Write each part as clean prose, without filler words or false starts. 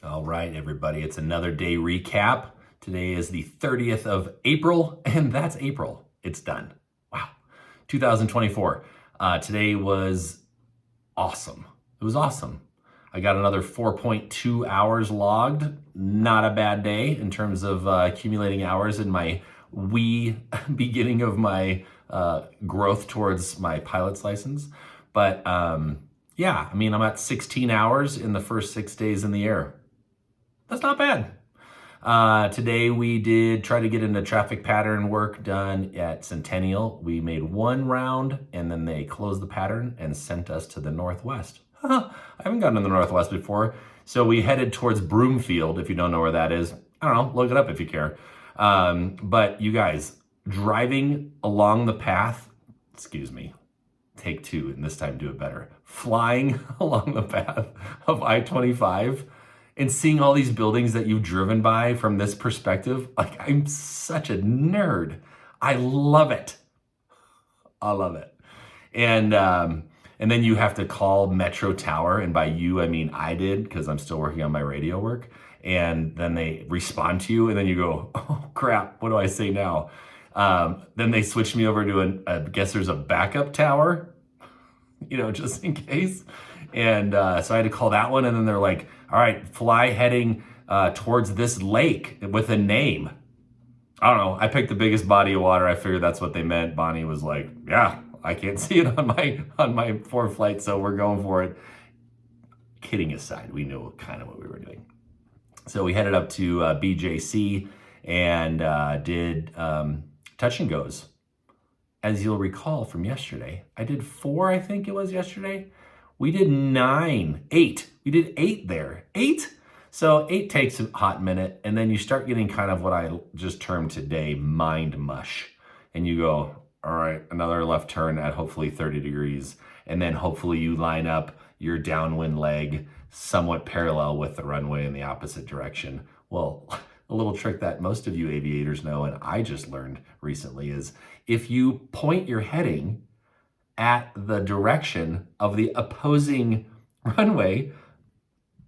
All right, everybody, it's another day recap. Today is the 30th of April, and that's April. It's done. Wow. 2024. Today was awesome. It was awesome. I got another 4.2 hours logged. Not a bad day in terms of accumulating hours in my wee beginning of my growth towards my pilot's license. But yeah, I mean, I'm at 16 hours in the first 6 days in the air. That's not bad. Today we did try to get into traffic pattern work done at Centennial. We made one round and then they closed the pattern and sent us to the Northwest. I haven't gotten to the Northwest before. So we headed towards Broomfield, if you don't know where that is. I don't know, look it up if you care. But you guys, driving along the path, excuse me, take two and this time do it better. Flying along the path of I-25 and seeing all these buildings that you've driven by from this perspective, like I'm such a nerd. I love it. I love it. And then you have to call Metro Tower, and by you I mean I did, because I'm still working on my radio work. And then they respond to you, and then you go, oh crap, what do I say now? Then they switched me over to I guess there's a backup tower, you know, just in case. And so I had to call that one, and then they're like, all right, fly heading towards this lake with a name. I don't know. I picked the biggest body of water. I figured that's what they meant. Bonnie was like, yeah, I can't see it on my flight, so we're going for it. Kidding aside, we knew kind of what we were doing. So we headed up to BJC and did touch and goes. As you'll recall from yesterday, I did 4, I think it was yesterday. We did 8. We did 8 there. 8? So 8 takes a hot minute, and then you start getting kind of what I just termed today mind mush. And you go, all right, another left turn at hopefully 30 degrees. And then hopefully you line up your downwind leg somewhat parallel with the runway in the opposite direction. Well, a little trick that most of you aviators know, and I just learned recently, is if you point your heading at the direction of the opposing runway,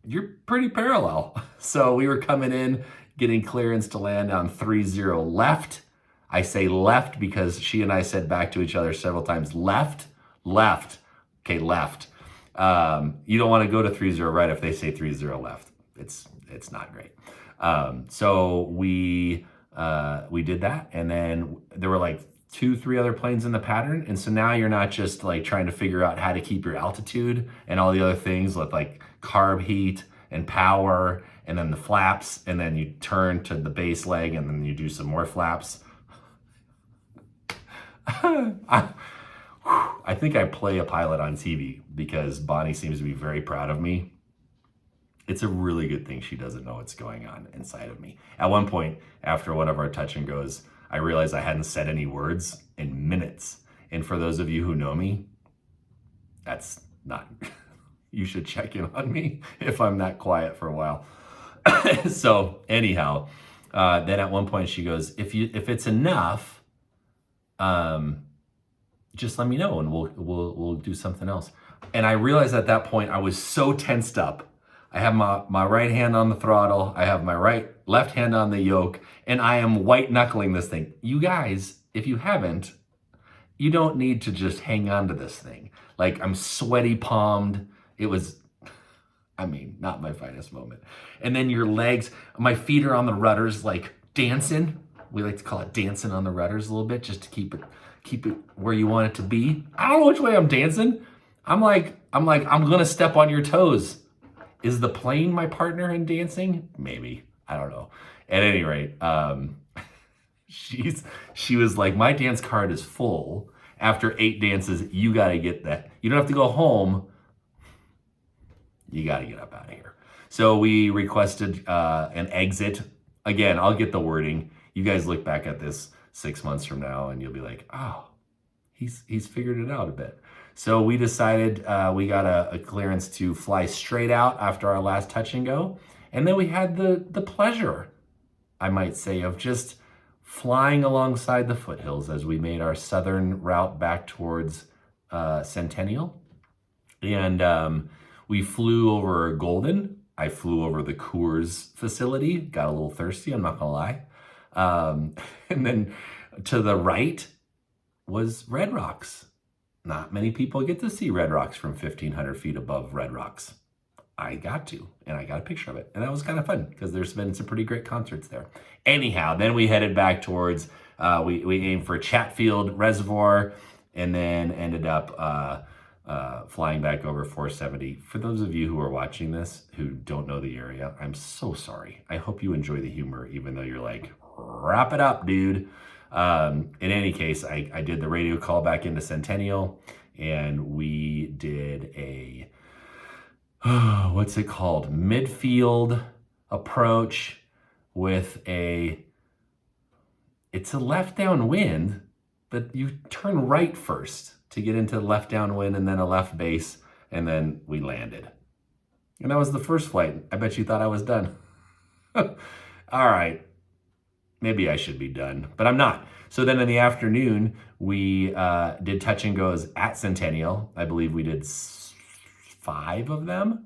you're pretty parallel. So we were coming in, getting clearance to land on 30 left. I say left because she and I said back to each other several times, left. Okay, left. You don't want to go to 30 right if they say 30 left. It's not great. So we did that, and then there were like 2-3 other planes in the pattern. And so now you're not just like trying to figure out how to keep your altitude and all the other things with like carb heat and power and then the flaps, and then you turn to the base leg and then you do some more flaps. I think I play a pilot on TV because Bonnie seems to be very proud of me. It's a really good thing she doesn't know what's going on inside of me. At one point, after one of our touch and goes, I realized I hadn't said any words in minutes. And for those of you who know me, that's not, you should check in on me if I'm that quiet for a while. So anyhow, then at one point she goes, if it's enough, just let me know and we'll do something else. And I realized at that point I was so tensed up. I have my right hand on the throttle. I have my left hand on the yoke, and I am white knuckling this thing. You guys, if you haven't, you don't need to just hang on to this thing. Like, I'm sweaty palmed. It was, I mean, not my finest moment. And then your legs, my feet are on the rudders, like dancing. We like to call it dancing on the rudders a little bit, just to keep it where you want it to be. I don't know which way I'm dancing. I'm gonna step on your toes. Is the plane my partner in dancing? Maybe. I don't know. At any rate, she was like, my dance card is full. After 8 dances, you got to get that. You don't have to go home. You got to get up out of here. So we requested an exit. Again, I'll get the wording. You guys look back at this 6 months from now and you'll be like, oh, he's figured it out a bit. So we decided we got a clearance to fly straight out after our last touch and go. And then we had the pleasure, I might say, of just flying alongside the foothills as we made our southern route back towards Centennial. And we flew over Golden, I flew over the Coors facility, got a little thirsty, I'm not gonna lie. And then to the right was Red Rocks. Not many people get to see Red Rocks from 1,500 feet above Red Rocks. I got to, and I got a picture of it. And that was kind of fun because there's been some pretty great concerts there. Anyhow, then we headed back towards, we aimed for Chatfield Reservoir and then ended up flying back over 470. For those of you who are watching this who don't know the area, I'm so sorry. I hope you enjoy the humor, even though you're like, wrap it up, dude. In any case, I did the radio call back into Centennial, and we did a, what's it called? Midfield approach with it's a left downwind, but you turn right first to get into left downwind and then a left base, and then we landed. And that was the first flight. I bet you thought I was done. All right. Maybe I should be done, but I'm not. So then in the afternoon, we did touch and goes at Centennial. I believe we did 5 of them.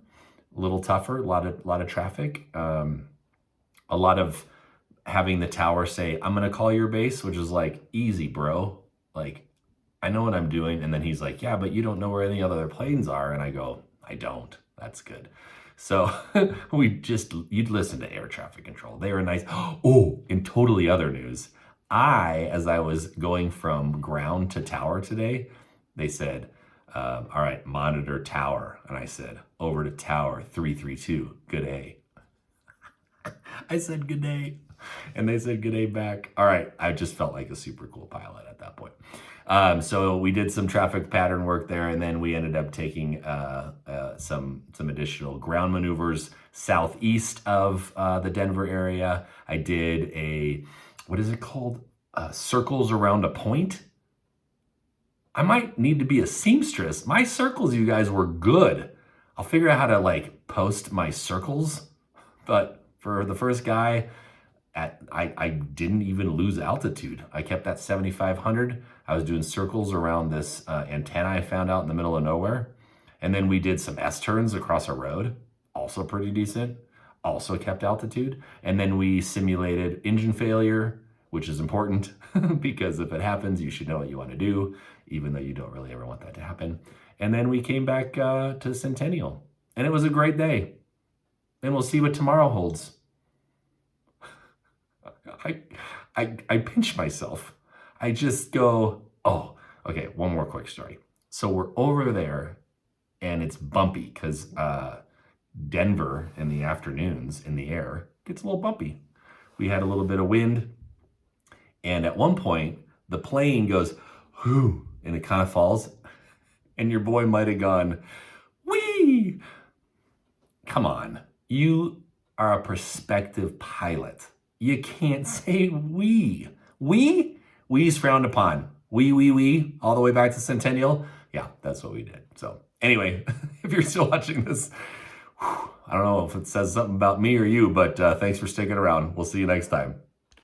A little tougher, a lot of traffic. A lot of having the tower say, I'm gonna call your base, which is like, easy, bro. Like, I know what I'm doing. And then he's like, yeah, but you don't know where any other planes are. And I go, I don't. That's good. So you'd listen to air traffic control. They were nice. Oh, in totally other news, as I was going from ground to tower today, they said, all right, monitor tower. And I said, over to tower 332, good day. I said, good day. And they said, good day back. All right, I just felt like a super cool pilot at that point. So we did some traffic pattern work there, and then we ended up taking some additional ground maneuvers southeast of the Denver area. I did what is it called? Circles around a point. I might need to be a seamstress. My circles, you guys, were good. I'll figure out how to like post my circles. But for the first guy, I didn't even lose altitude. I kept that 7,500. I was doing circles around this antenna I found out in the middle of nowhere. And then we did some S-turns across a road, also pretty decent, also kept altitude. And then we simulated engine failure, which is important because if it happens, you should know what you want to do, even though you don't really ever want that to happen. And then we came back to Centennial, and it was a great day. And we'll see what tomorrow holds. I pinch myself. I just go, oh, okay, one more quick story. So we're over there, and it's bumpy because Denver in the afternoons in the air gets a little bumpy. We had a little bit of wind, and at one point, the plane goes, whoo, and it kind of falls, and your boy might have gone, wee! Come on, you are a prospective pilot. You can't say we. We? We's frowned upon. We, all the way back to Centennial. Yeah, that's what we did. So anyway, if you're still watching this, I don't know if it says something about me or you, but thanks for sticking around. We'll see you next time.